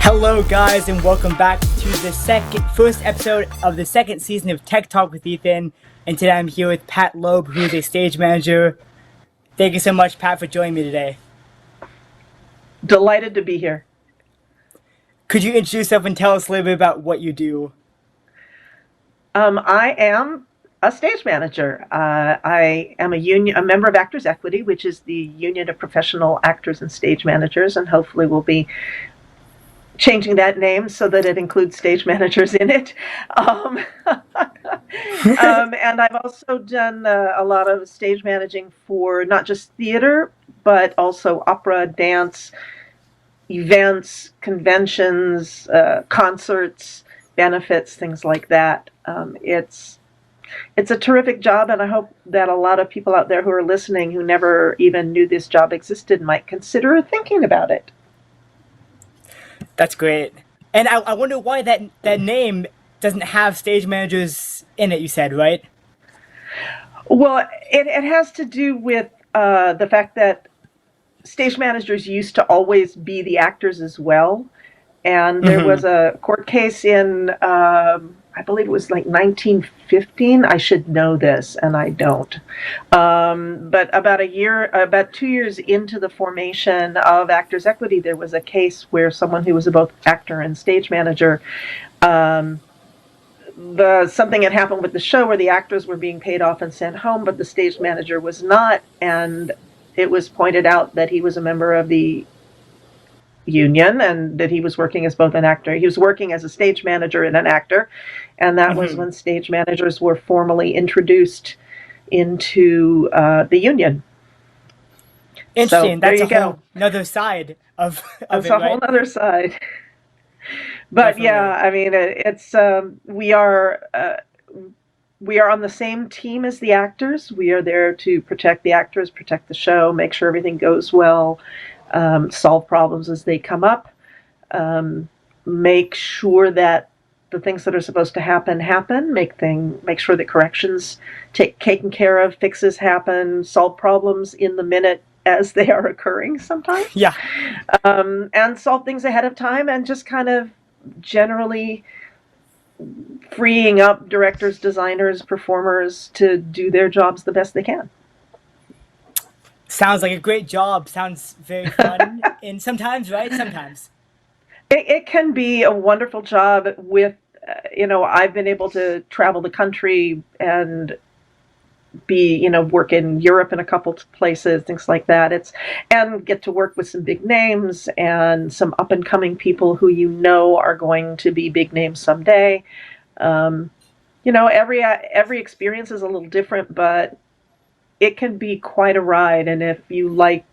Hello, guys, and welcome back to the first episode of the second season of Tech Talk with Ethan. And today I'm here with Pat Loeb, who is a stage manager. Thank you so much, Pat, for joining me today. Delighted to be here. Could you introduce yourself and tell us a little bit about what you do? I am a stage manager. I am a member of Actors Equity, which is the union of professional actors and stage managers, and hopefully we'll be changing that name so that it includes stage managers in it. And I've also done a lot of stage managing for not just theater, but also opera, dance, events, conventions, concerts, benefits, things like that. It's a terrific job, and I hope that a lot of people out there who are listening who never even knew this job existed might consider thinking about it. That's great. And I wonder why that name doesn't have stage managers in it, you said, right? Well, it has to do with the fact that stage managers used to always be the actors as well. And there was a court case in, I believe it was like 1915. I should know this, and I don't. But about 2 years into the formation of Actors Equity, there was a case where someone who was both actor and stage manager, something had happened with the show where the actors were being paid off and sent home, but the stage manager was not, and it was pointed out that he was a member of the union and that he was working as both an actor. He was working as a stage manager and an actor, and that was when stage managers were formally introduced into the union. Interesting. So, That's another side of That's it, a right? whole other side. But Definitely. yeah, I mean, it's we are on the same team as the actors. We are there to protect the actors, protect the show, make sure everything goes well, solve problems as they come up, make sure that the things that are supposed to happen, make sure that corrections taken care of, fixes happen, solve problems in the minute as they are occurring sometimes. Yeah. And solve things ahead of time, and just kind of generally freeing up directors, designers, performers to do their jobs the best they can. Sounds like a great job. Sounds very fun. And sometimes, right? Sometimes. It can be a wonderful job with, I've been able to travel the country and work in Europe in a couple places, things like that. And get to work with some big names and some up and coming people who are going to be big names someday. Every experience is a little different, but it can be quite a ride. And if you like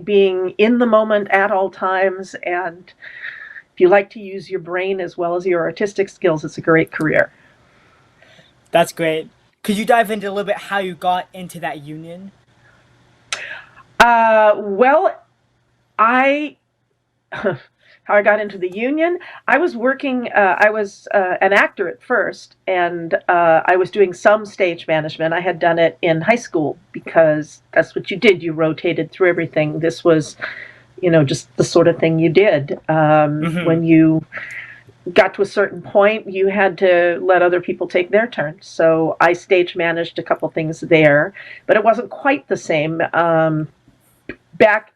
being in the moment at all times, and if you like to use your brain as well as your artistic skills, it's a great career. That's great. Could you dive into a little bit how you got into that union? Well, how I got into the union, I was working, I was an actor at first, and I was doing some stage management. I had done it in high school because that's what you did. You rotated through everything. This was, just the sort of thing you did. When you got to a certain point, you had to let other people take their turn. So I stage managed a couple things there, but it wasn't quite the same. Back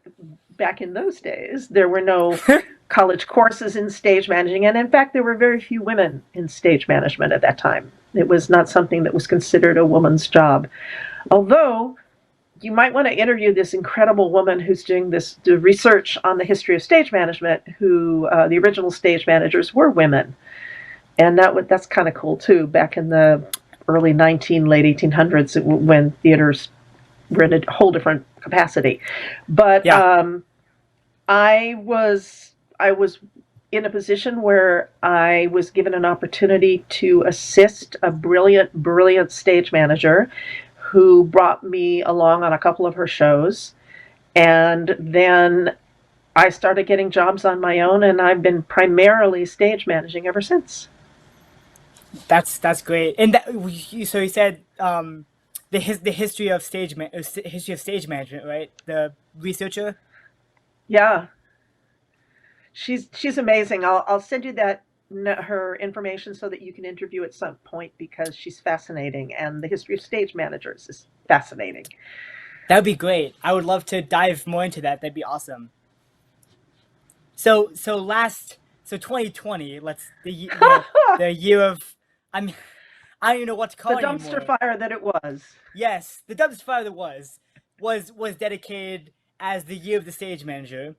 in those days, there were no college courses in stage managing, and in fact, there were very few women in stage management at that time. It was not something that was considered a woman's job. Although, you might want to interview this incredible woman who's doing the research on the history of stage management, who the original stage managers were women. And that's kind of cool, too, back in the late 1800s, when theaters were in a whole different capacity. But yeah. I was in a position where I was given an opportunity to assist a brilliant stage manager who brought me along on a couple of her shows. And then I started getting jobs on my own, and I've been primarily stage managing ever since. That's great. And so you said the history of stage management, right? The researcher. Yeah. she's amazing. I'll send you that her information so that you can interview at some point because she's fascinating, and the history of stage managers is fascinating. That would be great. I would love to dive more into that. That'd be awesome. So 2020. The year of I'm I don't even know what to The call it dumpster anymore. fire that it was. Yes, the dumpster fire that was dedicated as the year of the stage manager.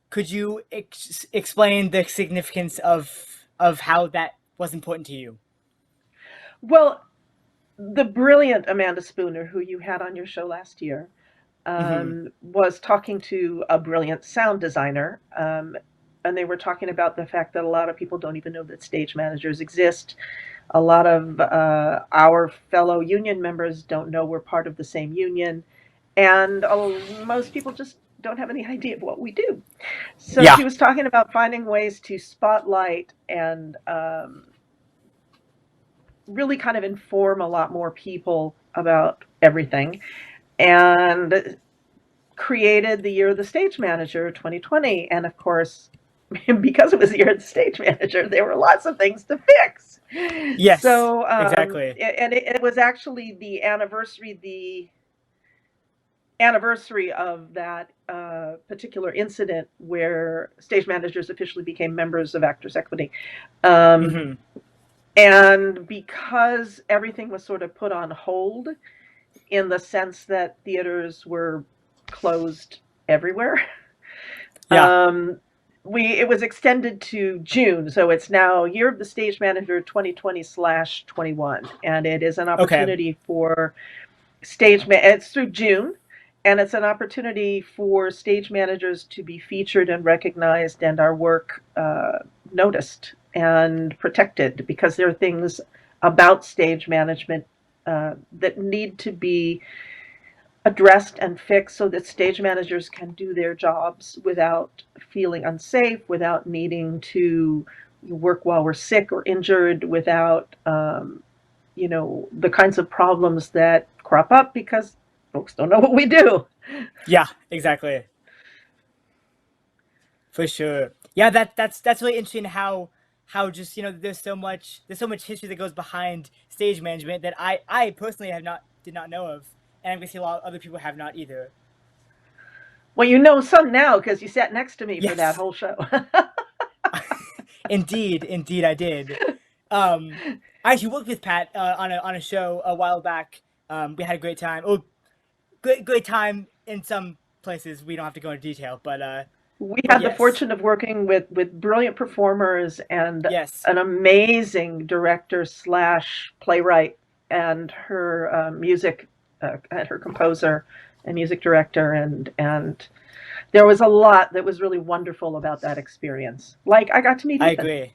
Could you explain the significance of how that was important to you? Well, the brilliant Amanda Spooner, who you had on your show last year, Hmm. was talking to a brilliant sound designer. And they were talking about the fact that a lot of people don't even know that stage managers exist. A lot of our fellow union members don't know we're part of the same union. And most people just don't have any idea of what we do. So Yeah. she was talking about finding ways to spotlight and really kind of inform a lot more people about everything. And created the Year of the Stage Manager 2020. And of course, because it was the Year of the Stage Manager, there were lots of things to fix. Yes. So, Exactly. and it was actually the anniversary of that particular incident where stage managers officially became members of Actors Equity. Um, Hmm. and because everything was sort of put on hold in the sense that theaters were closed everywhere, Yeah. um, it was extended to June, so it's now Year of the Stage Manager 2020/21, and it is an Okay. opportunity for it's through June, and it's an opportunity for stage managers to be featured and recognized and our work noticed and protected because there are things about stage management that need to be addressed and fixed so that stage managers can do their jobs without feeling unsafe, without needing to work while we're sick or injured, without the kinds of problems that crop up because folks don't know what we do. Yeah. Exactly. For sure. Yeah. That's really interesting. How just there's so much history that goes behind stage management that I personally have not did not know of, and I'm guessing a lot of other people have not either. Well, you know some now because you sat next to me for that Yes. whole show. Indeed, I did. Um, I actually worked with Pat on a show a while back. We had a great time. Oh, great time in some places. We don't have to go into detail, We but had the yes, fortune of working with brilliant performers and yes, an amazing director slash playwright and her music and her composer and music director and there was a lot that was really wonderful about that experience. Like I got to meet I Ethan. agree.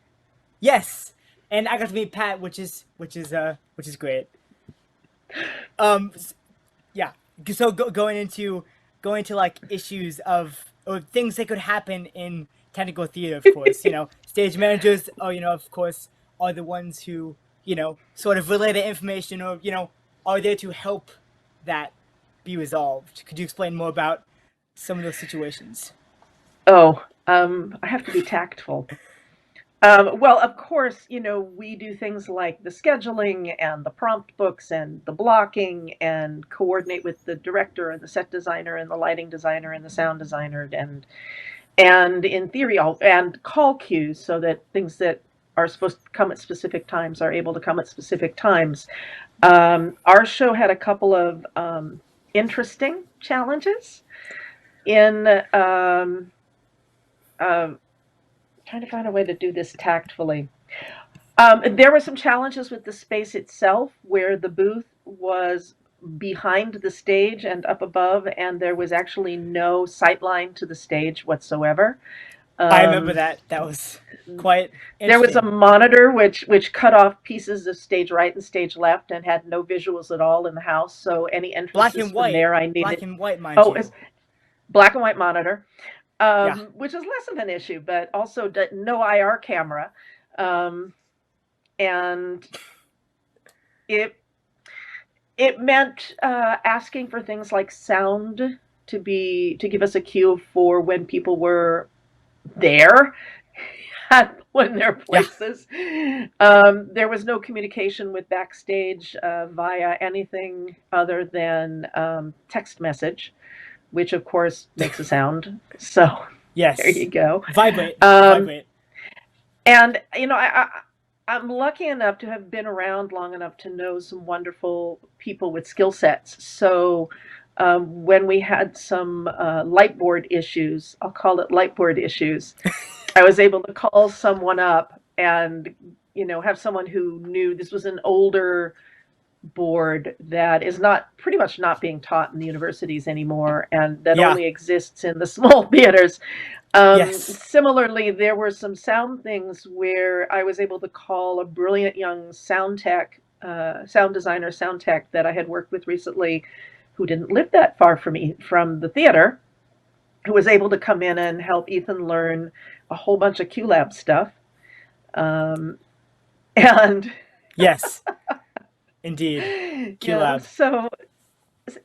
Yes, and I got to meet Pat, which is great. Um, yeah. So going into like issues of or things that could happen in technical theater, of course. Stage managers, of course, are the ones who sort of relay the information, or are there to help that be resolved. Could you explain more about some of those situations? Oh, I have to be tactful. Well, of course, we do things like the scheduling and the prompt books and the blocking and coordinate with the director and the set designer and the lighting designer and the sound designer and in theory and call cues so that things that are supposed to come at specific times are able to come at specific times. Our show had a couple of interesting challenges in uh, trying to find a way to do this tactfully. There were some challenges with the space itself where the booth was behind the stage and up above, and there was actually no sight line to the stage whatsoever. I remember Um, that. That was quite there was a interesting. monitor which cut off pieces of stage right and stage left and had no visuals at all in the house. So any Black entrances and from white. there, I Black needed. and white, mind Oh, it's you. black and white monitor, Yeah. which is less of an issue, but also no IR camera. Um, and it it meant asking for things like sound to give us a cue for when people were there when their Yeah. places. There was no communication with backstage via anything other than text message, which of course makes a sound. So there Yes. you go. Vibrate. Um, Vibrate. and I'm lucky enough to have been around long enough to know some wonderful people with skill sets. So when we had some light board issues, I'll call it light board issues, I was able to call someone up and have someone who knew this was an older board that is not pretty much not being taught in the universities anymore and that Yeah. only exists in the small theaters. Yes. Similarly, there were some sound things where I was able to call a brilliant young sound tech, sound designer, sound tech that I had worked with recently, who didn't live that far from me from the theater, who was able to come in and help Ethan learn a whole bunch of QLab stuff. Um, and Yes. Indeed. QLab. so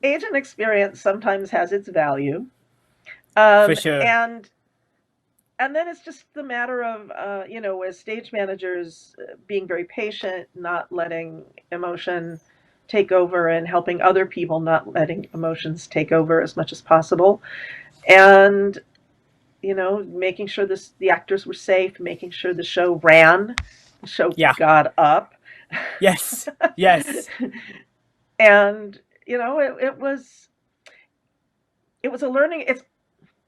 age and experience sometimes has its value. For Um, sure. and and then it's just the matter of as stage managers, being very patient, not letting emotion take over, and helping other people not letting emotions take over as much as possible, and making sure the actors were safe, making sure the show ran, the show Yeah. got up. Yes. Yes. And it was a learning it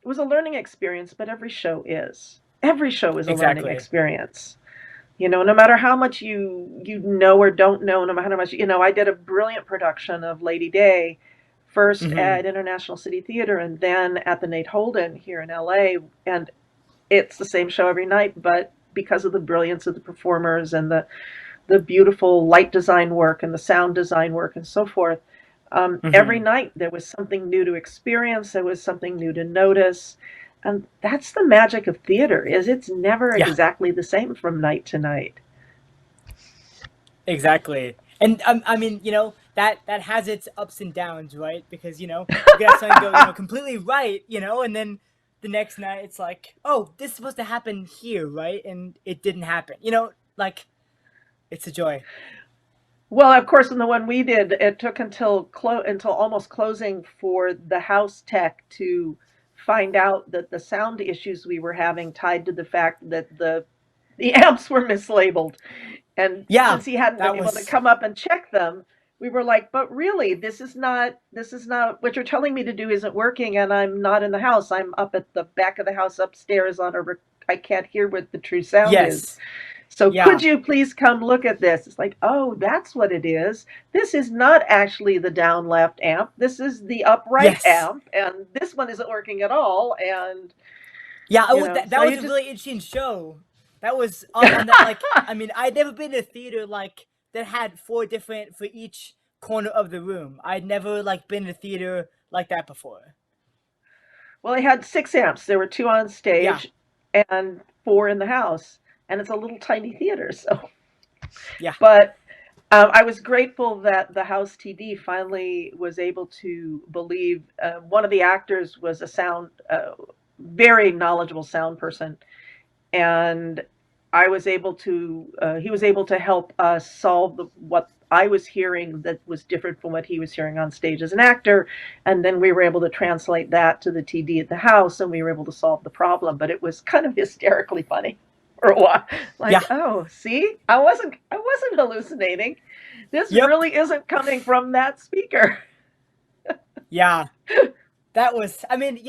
was a learning experience, but every show is a learning Exactly. experience. No matter how much you know or don't know, no matter how much I did a brilliant production of Lady Day, first Mm-hmm. at International City Theater and then at the Nate Holden here in LA, and it's the same show every night, but because of the brilliance of the performers and the beautiful light design work and the sound design work and so forth, every Mm-hmm. night there was something new to experience, there was something new to notice. And that's the magic of theater, is it's never Yeah. exactly the same from night to night. Exactly. And I mean, that has its ups and downs, right? Because you got something go, completely right, and then the next night it's like, oh, this is supposed to happen here, right? And it didn't happen. Like it's a joy. Well, of course, in the one we did, it took until almost closing for the house tech to find out that the sound issues we were having tied to the fact that the amps were mislabeled. And Yeah, since he hadn't been that able to was come up and check them, we were like, but really, this is not what you're telling me to do isn't working, and I'm not in the house. I'm up at the back of the house upstairs I can't hear what the true sound is. yes, So could yeah, you please come look at this? It's like, oh, that's what it is. This is not actually the down left amp. This is the upright yes, amp, and this one isn't working at all. And yeah. That so that was you a just really interesting show. That was on that. Like, I mean, I'd never been to a theater like that had four different for each corner of the room. I'd never like been to a theater like that before. well, they had 6 amps. There were 2 on Yeah, stage and 4 in the house, and it's a little tiny theater. So, yeah, but I was grateful that the house TD finally was able to believe. One of the actors was a very knowledgeable sound person, and he was able to help us solve what I was hearing that was different from what he was hearing on stage as an actor. And then we were able to translate that to the TD at the house, and we were able to solve the problem. But it was kind of hysterically funny for a while. yeah, Like, oh, see, I wasn't hallucinating. This yep, really isn't coming from that speaker. yeah. That was. I mean,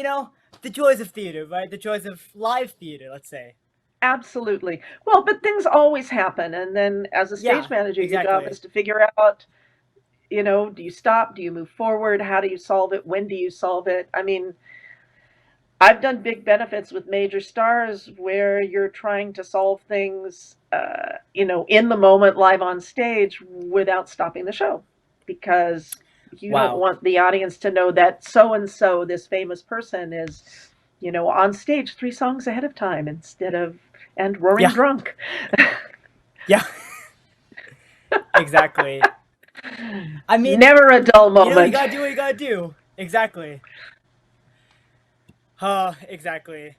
the joys of theater, right? The joys of live theater. Let's say. Absolutely. Well, but things always happen. And then as a stage Yeah, manager, your job exactly. is to figure out, do you stop? Do you move forward? How do you solve it? When do you solve it? I mean, I've done big benefits with major stars where you're trying to solve things, in the moment, live on stage, without stopping the show, because you don't Wow. want the audience to know that so and so, this famous person, is, on stage 3 songs ahead of time instead of and roaring Yeah, drunk. yeah, exactly. I mean, Never a dull you moment. gotta do what you gotta do. Exactly. Exactly.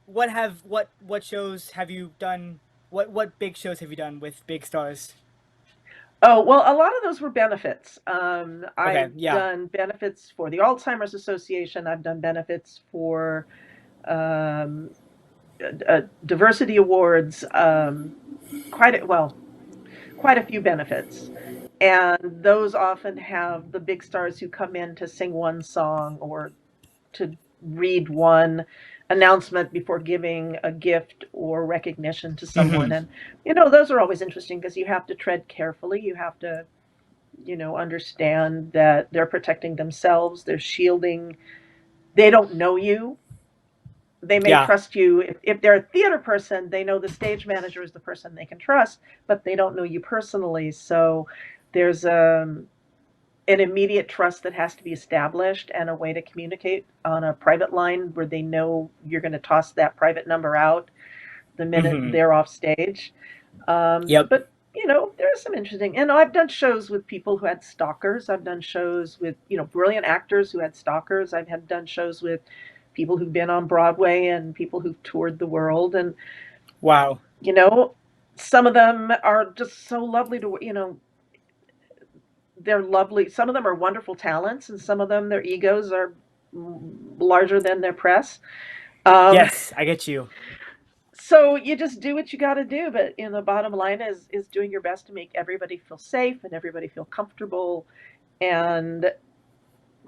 what shows have you done? What big shows have you done with big stars? Oh, well, a lot of those were benefits. Okay, I've yeah. done benefits for the Alzheimer's Association. I've done benefits for um, diversity awards. Quite a few benefits. And those often have the big stars who come in to sing one song or to read one announcement before giving a gift or recognition to someone. Hmm. And, those are always interesting because you have to tread carefully. You have to, understand that they're protecting themselves, they're shielding, they don't know you. They may Yeah. trust you. If they're a theater person, they know the stage manager is the person they can trust, but they don't know you personally. So there's an immediate trust that has to be established and a way to communicate on a private line where they know you're going to toss that private number out the minute Hmm. they're off stage. Yep. But there's some interesting, and I've done shows with people who had stalkers. I've done shows with brilliant actors who had stalkers. I've had done shows with people who've been on Broadway and people who've toured the world, and Wow. you know, some of them are just so lovely to they're lovely. Some of them are wonderful talents, and some of them their egos are larger than their press. Um, Yes, I get you. so you just do what you got to do, but the bottom line is doing your best to make everybody feel safe and everybody feel comfortable. And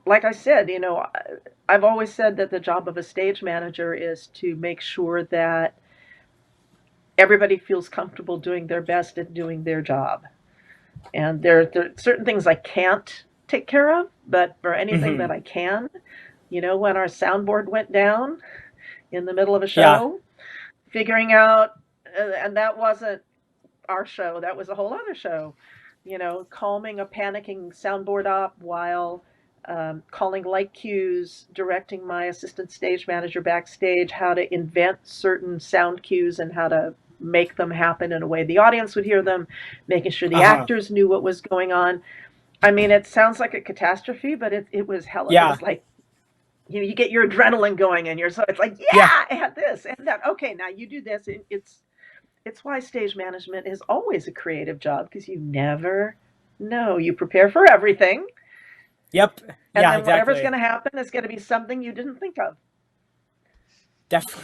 like I said, I've always said that the job of a stage manager is to make sure that everybody feels comfortable doing their best at doing their job. And there are certain things I can't take care of, but for anything Hmm. that I can, when our soundboard went down in the middle of a Yeah. show, figuring out, and that wasn't our show, that was a whole other show, calming a panicking soundboard up while calling light cues, directing my assistant stage manager backstage how to invent certain sound cues and how to make them happen in a way the audience would hear them, making sure the Uh huh. actors knew what was going on. I mean, it sounds like a catastrophe, but it was hell. It Yeah. was like you get your adrenaline going, and it's like, Yeah. yeah, I had this and that. Okay, now you do this. It's why stage management is always a creative job because you never know. You prepare for everything, Yep. and Yeah. then whatever's Exactly. going to happen is going to be something you didn't think of. Definitely.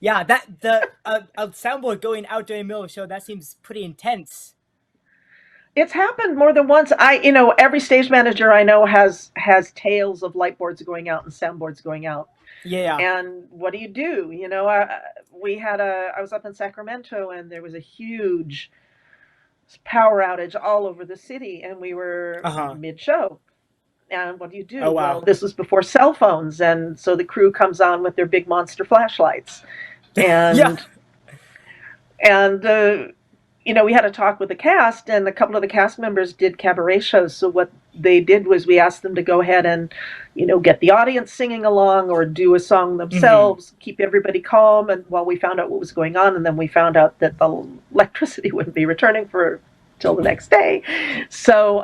Yeah. That the a soundboard going out during the middle of a show, that seems pretty intense. It's happened more than once. Every stage manager I know has tales of light boards going out and soundboards going out. Yeah. And what do? I was up in Sacramento and there was a huge power outage all over the city, and we were Uh huh. mid show. And what do you Oh do? Well, wow. this was before cell phones, and so the crew comes on with their big monster flashlights, Yeah. and and we had a talk with the cast, and a couple of the cast members did cabaret shows. So what they did was we asked them to go ahead and, get the audience singing along or do a song Hmm. themselves, keep everybody calm, and while we found out what was going on, and then we found out that the electricity wouldn't be returning for till the next day. So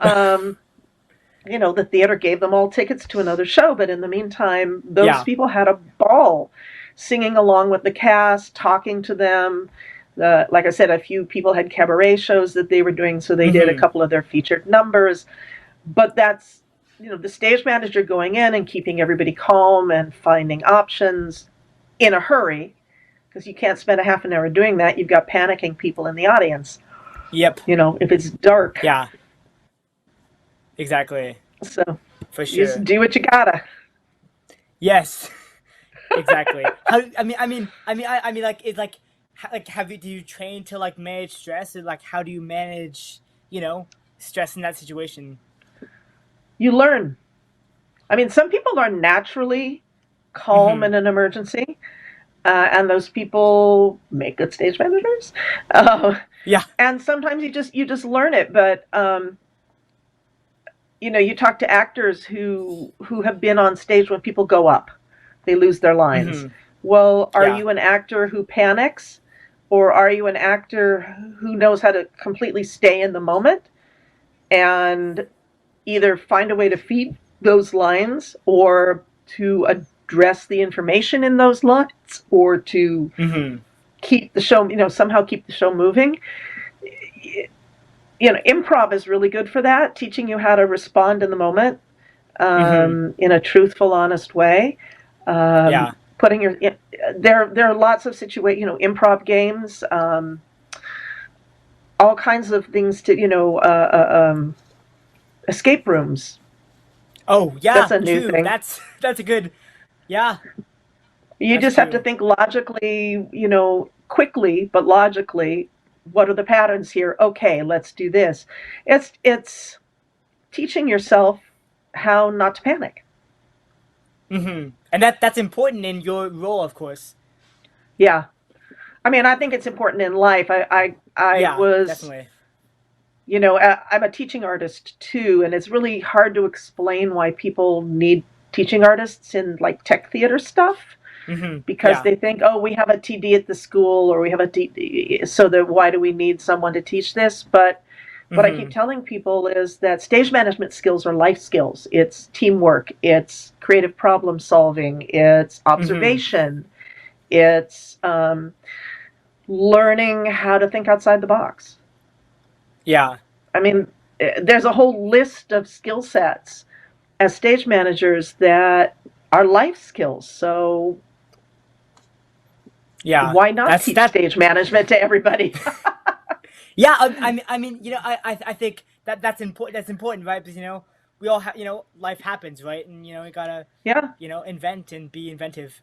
the theater gave them all tickets to another show, but in the meantime, those Yeah. people had a ball singing along with the cast, talking to them. Like I said, a few people had cabaret shows that they were doing, so they did a Hmm. couple of their featured numbers. But that's, the stage manager going in and keeping everybody calm and finding options in a hurry, because you can't spend a half an hour doing that. You've got panicking people in the audience, Yep. if it's dark. Yeah. Exactly. So For you just sure. do what you gotta. Yes. Exactly. How? I mean, like, it's like, like, do you train to like manage stress, or like, how do you manage, you know, stress in that situation? You learn. I mean, some people are naturally calm Hmm. in an emergency, and those people make good stage managers. Uh, Yeah. and sometimes you just learn it. But you talk to actors who have been on stage when people go up, they lose their lines. Hmm. Well, are Yeah. you an actor who panics, or are you an actor who knows how to completely stay in the moment and either find a way to feed those lines or to dress the information in those lines or to Mm-hmm. keep the show, somehow keep the show moving. Improv is really good for that, teaching you how to respond in the moment, Mm-hmm. in a truthful, honest way. Yeah. Putting your there are lots of improv games, all kinds of things to escape rooms. Oh, That's yeah, a new true. thing. That's a good. Yeah, You that's just have to true. think logically, quickly, but logically. What are the patterns here? Okay, let's do this. It's teaching yourself how not to panic. Mm-hmm. And that's important in your role, of course. Yeah, I mean, I think it's important in life. I Yeah, was, definitely. I'm a teaching artist too, and it's really hard to explain why people need teaching artists in like tech theater stuff, Mm-hmm. because Yeah. they think, oh, we have a TD at the school, or we have a TD, so that why do we need someone to teach this? But what I keep Mm-hmm. telling people is that stage management skills are life skills. It's teamwork, it's creative problem solving, it's Mm-hmm. observation, it's learning how to think outside the box. Yeah. I mean, there's a whole list of skill sets as stage managers that are life skills. So Yeah. why not That's teach that. stage management to everybody? Yeah. I mean, I think that's important. That's important, right? Because we all have, life happens, right? And we gotta, Yeah. invent and be inventive.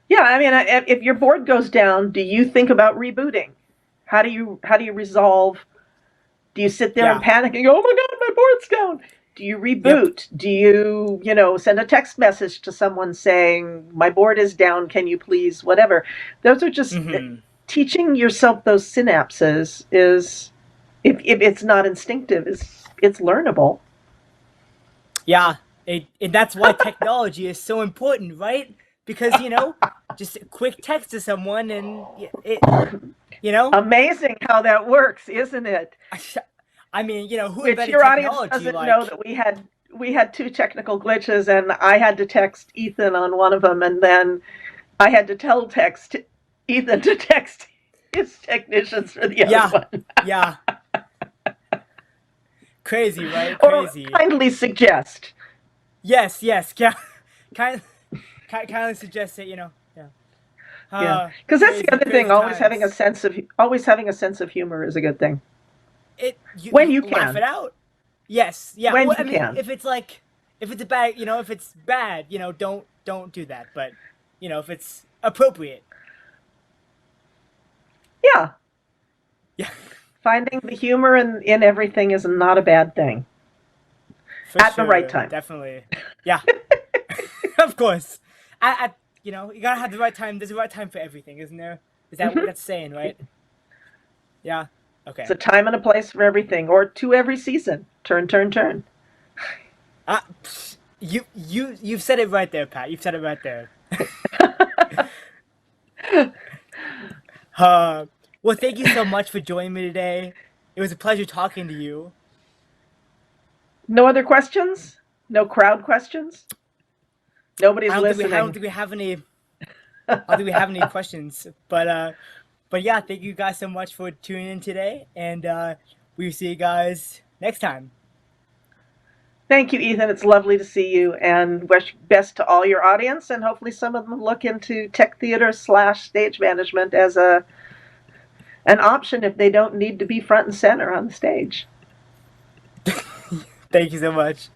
Yeah, I mean, if your board goes down, do you think about rebooting? How do you resolve? Do you sit there and Yeah. panic and go, "Oh my God, my board's down"? Do you Yep. reboot? Do you, send a text message to someone saying, "My board is down. Can you please?" Whatever. Those are just Mm-hmm. teaching yourself those synapses is, if it's not instinctive, is it's learnable. Yeah. And that's why technology is so important, right? Because just a quick text to someone and you know, Amazing how that works, isn't it? I mean, who Which invented your audience technology? doesn't know Like, that we had two technical glitches, and I had to text Ethan on one of them, and then I had to text Ethan to text his technicians for the other yeah, one. yeah, crazy, right? Or Crazy. kindly suggest. Yes, yes. Kind, kindly suggest that yeah. Yeah, because that's the Crazy, other thing. crazy times. Always having a sense of humor is a good thing You when you laugh can. it out. Yes, yeah. When Well, I you mean, can. if it's a bad, if it's bad, don't do that. But if it's appropriate, Yeah, yeah, finding the humor in everything is not a bad thing for at the right sure, time. definitely, yeah, of course. You gotta have the right time. There's a right time for everything, isn't there? Is that what Hmm. that's saying, right? Yeah. It's Okay. a time and a place for everything, or to every season. Turn, turn, turn. You've said it right there, Pat. You've said it right there. Uh, well, thank you so much for joining me today. It was a pleasure talking to you. No other questions? No crowd questions? Nobody's I don't listening. think we have any. I don't think we have any questions. But yeah, thank you guys so much for tuning in today, and we'll see you guys next time. Thank you, Ethan. It's lovely to see you, and wish best to all your audience. And hopefully, some of them look into tech theater / stage management as an option if they don't need to be front and center on the stage. Thank you so much.